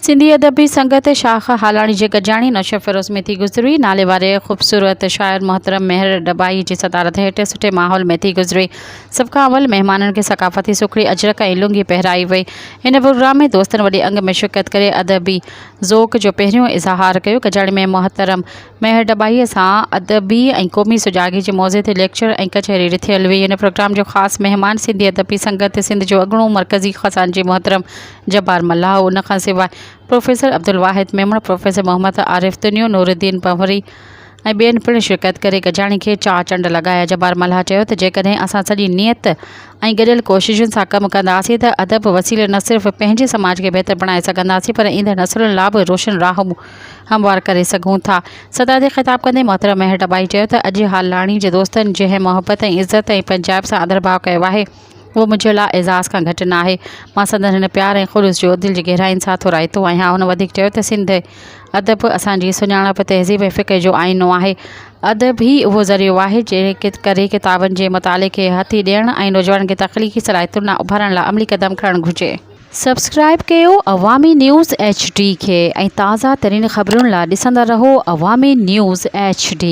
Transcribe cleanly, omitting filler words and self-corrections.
सिंधी अदबी संगत शाख हालाणी जे गजाणी नौशा फिरोज़ में थी गुज़री। नाले वारे ख़ूबसूरत शायर मोहतरम मेहर डबाई जी सदारत हेठि सुठे माहौल में थी गुज़री। सभ खां अवल महिमाननि खे सक़ाफ़ती सुखड़ी अजरक ऐं लुंगी पहिराई वई। हिन प्रोग्राम में दोस्तनि वॾे अंग में शिरकत करे अदबी ज़ोक़ जो पहिरियों इज़हार कयो। गजाणी में मोहतरम मेहर डबाईअ सां अदबी ऐं क़ौमी सुजाॻी जे मौज़े ते लेक्चर ऐं कचहरी ॾिठल हुई। हिन प्रोग्राम जो ख़ासि महिमान सिंधी अदबी संगत सिंध जो अॻूणो मरकज़ी ख़ज़ानची मोहतरम जब्बार मल्लाह। उन खां सवाइ प्रोफेसर अब्दुल वाहिद मेमण, प्रोफेसर मोहम्मद आरिफ दुनियो, नूरुद्दीन पंवरी ऐं ॿियनि पिणु शिरकत करे गजाणी खे चार चंड लॻाया। जब्बार मल्लाह चयो त जेकॾहिं असां सॼी नियत ऐं गॾियल कोशिशुनि सां कमु कंदासीं त अदब वसीले न सिर्फ़ु पंहिंजे समाज खे बहितर बणाए सघंदासीं पर ईंदड़ नसलुनि लाइ बि रोशन राह हमवार करे सघूं था। सदा ते ख़िताब कंदे मोहतरम मेहर डबाई चयो त अॼु हालाणी जे दोस्तनि जंहिं मोहबत ऐं इज़त ऐं पंजाब सां आदरभाव कयो आहे उहो मुंहिंजे लाइ एज़ाज़ खां घटि न आहे। मां संदन हिन प्यार ऐं ख़ुलूस जो दिलि जी गहराइनि सां थोराईतो आहियां। हुन वधीक चयो त सिंध अदब असांजी सुञाणप तहज़ीब ऐं फ़िक्र जो आईनो आहे। अदब ई उहो ज़रियो आहे जंहिं करे किताबनि जे मुताले खे हथी ॾियणु ऐं नौजवाननि खे तख़लीक़ी सलाहियतुनि लाइ उभारण लाइ अमली क़दम खणणु घुरिजे। सब्सक्राइब कयो अवामी न्यूज़ HD खे ऐं ताज़ा तरीन ख़बरुनि लाइ ॾिसंदा रहो अवामी न्यूज़ HD।